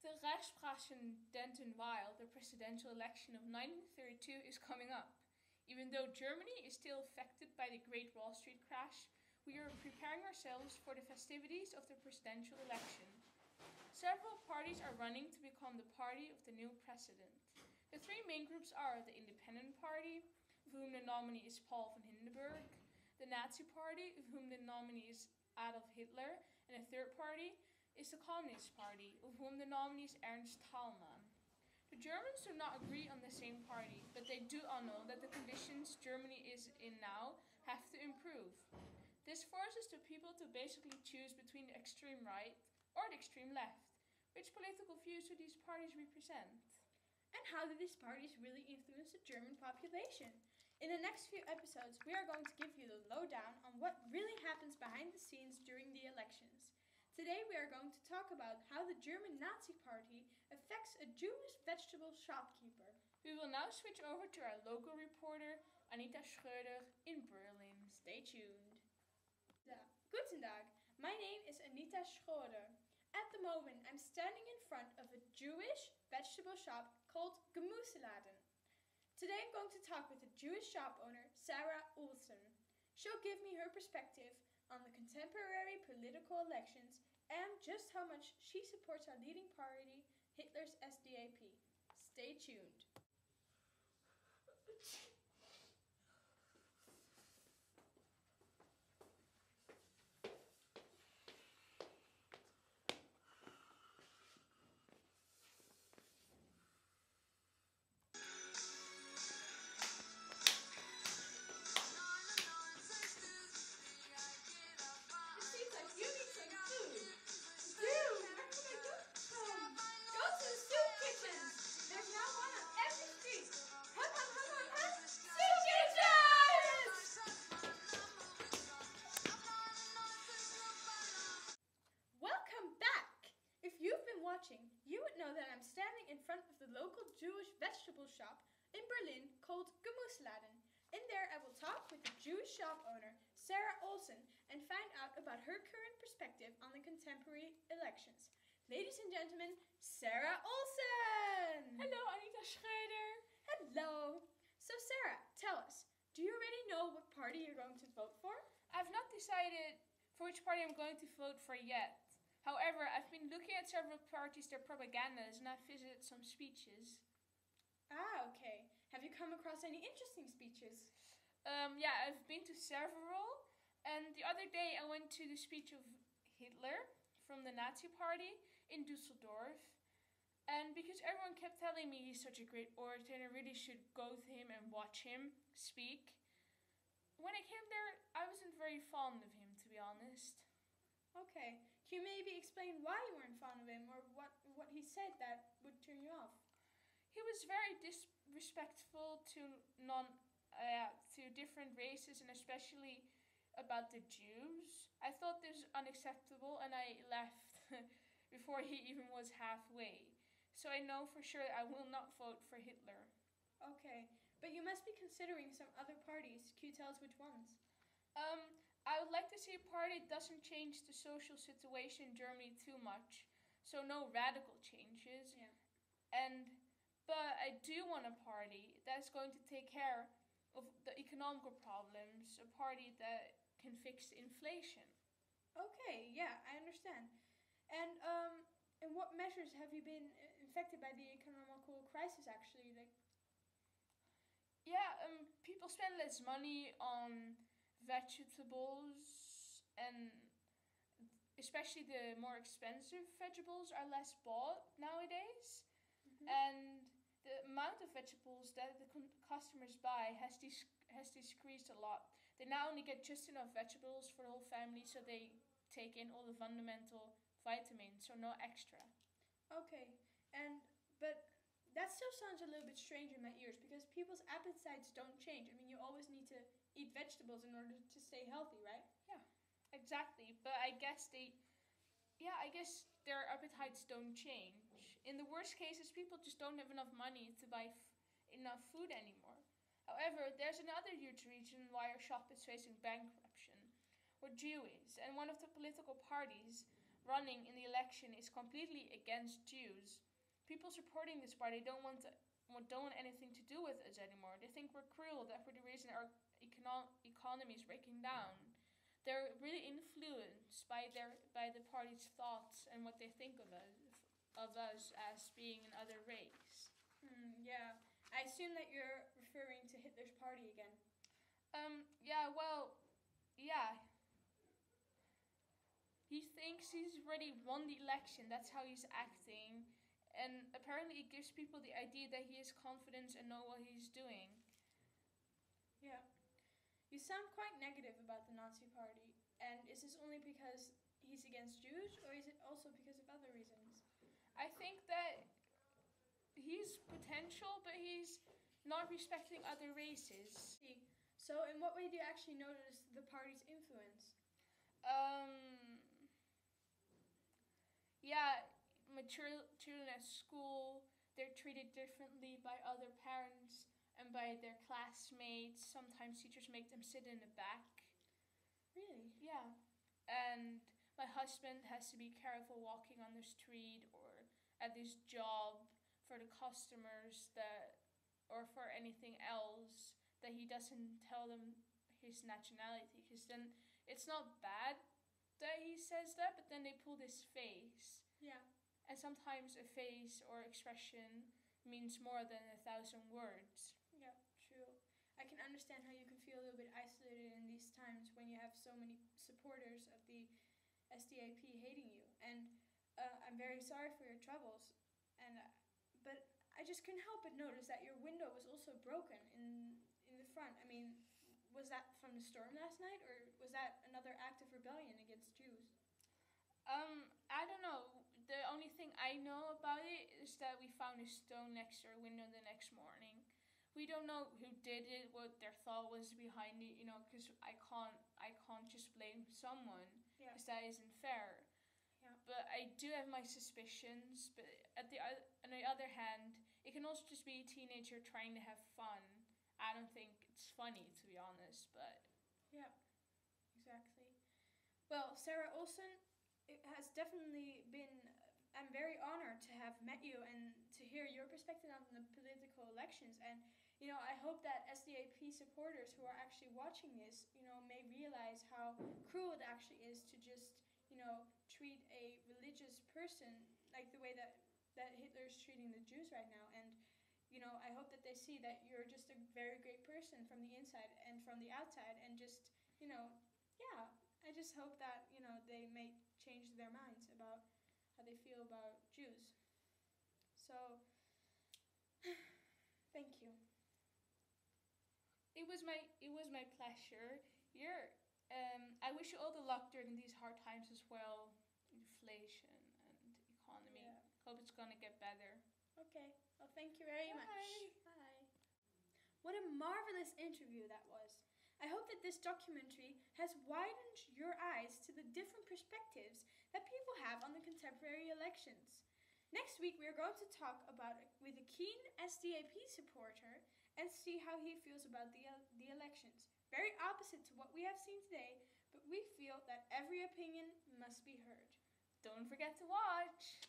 The Reichspräsidentenwahl, the presidential election of 1932, is coming up. Even though Germany is still affected by the Great Wall Street crash, we are preparing ourselves for the festivities of the presidential election. Several parties are running to become the party of the new president. The three main groups are the Independent Party, of whom the nominee is Paul von Hindenburg, the Nazi Party, of whom the nominee is Adolf Hitler, and the third party is the Communist Party, of whom the nominee is Ernst Thälmann. The Germans do not agree on the same party, but they do all know that the conditions Germany is in now have to improve. This forces the people to basically choose between the extreme right or the extreme left. Which political views do these parties represent? And how do these parties really influence the German population? In the next few episodes, we are going to give you the lowdown on what really happens behind the scenes during the elections. Today we are going to talk about how the German Nazi Party affects a Jewish vegetable shopkeeper. We will now switch over to our local reporter, Anita Schröder, in Berlin. Stay tuned. Guten Tag, my name is Anita Schröder. At the moment, I'm standing in front of a Jewish vegetable shop called Gemüseladen. Today I'm going to talk with a Jewish shop owner, Sarah Olsen. She'll give me her perspective on the contemporary political elections and just how much she supports our leading party, Hitler's SDAP. Stay tuned. You would know that I'm standing in front of the local Jewish vegetable shop in Berlin called Gemüseladen. In there I will talk with the Jewish shop owner, Sarah Olsen, and find out about her current perspective on the contemporary elections. Ladies and gentlemen, Sarah Olsen! Hello, Anita Schröder! Hello! So Sarah, tell us, do you already know what party you're going to vote for? I've not decided for which party I'm going to vote for yet. However, I've been looking at several parties, their propagandas, and I've visited some speeches. Ah, okay. Have you come across any interesting speeches? Yeah, I've been to several. And the other day I went to the speech of Hitler from the Nazi Party in Dusseldorf. And because everyone kept telling me he's such a great orator and I really should go to him and watch him speak, when I came there, I wasn't very fond of him, to be honest. Okay. Can you maybe explain why you weren't fond of him or what he said that would turn you off? He was very disrespectful to to different races and especially about the Jews. I thought this was unacceptable and I left before he even was halfway. So I know for sure I will not vote for Hitler. Okay, but you must be considering some other parties. Can you tell us which ones? I would like to see a party that doesn't change the social situation in Germany too much. So no radical changes. Yeah. But I do want a party that's going to take care of the economical problems, a party that can fix inflation. Okay, yeah, I understand. And what measures have you been affected by the economical crisis actually? People spend less money on vegetables, and especially the more expensive vegetables are less bought nowadays. Mm-hmm. And the amount of vegetables that the customers buy has decreased a lot. They now only get just enough vegetables for the whole family, so they take in all the fundamental vitamins, so no extra. Okay, but that still sounds a little bit strange in my ears because people's appetites don't change. I mean, you always need to eat vegetables in order to stay healthy, right? Yeah, exactly. But I guess their appetites don't change. In the worst cases, people just don't have enough money to buy enough food anymore. However, there's another huge reason why our shop is facing bankruptcy. We're Jewish, and one of the political parties running in the election is completely against Jews. People supporting this party don't want anything to do with us anymore. They think we're cruel, that we're the reason our economy is breaking down. They're really influenced by the party's thoughts and what they think of us as being another race. Yeah. I assume that you're referring to Hitler's party again. Yeah, well, yeah. He thinks he's already won the election. That's how he's acting. And apparently it gives people the idea that he has confidence and know what he's doing. Yeah. You sound quite negative about the Nazi party. And is this only because he's against Jews, or is it also because of other reasons? I think that he's potential, but he's not respecting other races. So in what way do you actually notice the party's influence? Yeah, children at school, they're treated differently by other parents and by their classmates. Sometimes teachers make them sit in the back. Really? Yeah. And my husband has to be careful walking on the street or at his job for the customers or for anything else that he doesn't tell them his nationality, because then it's not bad that he says that, but then they pull his face. Yeah. And sometimes a face or expression means more than 1,000 words. Yeah, true. I can understand how you can feel a little bit isolated in these times when you have so many supporters of the SDAP hating you. And I'm very sorry for your troubles. But I just couldn't help but notice that your window was also broken in the front. I mean, was that from the storm last night, or was that another act of rebellion against Jews? I don't know. The only thing I know about it is that we found a stone next to our window the next morning. We don't know who did it, what their thought was behind it, because I can't just blame someone, because that isn't fair. Yeah. But I do have my suspicions. But on the other hand, it can also just be a teenager trying to have fun. I don't think it's funny, to be honest, but... Yeah, exactly. Well, Sarah Olsen, it has definitely been... I'm very honored to have met you and to hear your perspective on the political elections. And, I hope that SDAP supporters who are actually watching this, may realize how cruel it actually is to just, treat a religious person like the way that Hitler's treating the Jews right now. And, I hope that they see that you're just a very great person from the inside and from the outside. And just, yeah, I just hope that, they may change their minds about how they feel about Jews. So, thank you. It was my pleasure. I wish you all the luck during these hard times as well. Inflation and economy. Yeah. Hope it's gonna get better. Okay. Well, thank you very much. Bye. What a marvelous interview that was. I hope that this documentary has widened your eyes to the different perspectives that people have on the contemporary elections. Next week, we are going to talk with a keen SDAP supporter and see how he feels about the elections. Very opposite to what we have seen today, but we feel that every opinion must be heard. Don't forget to watch!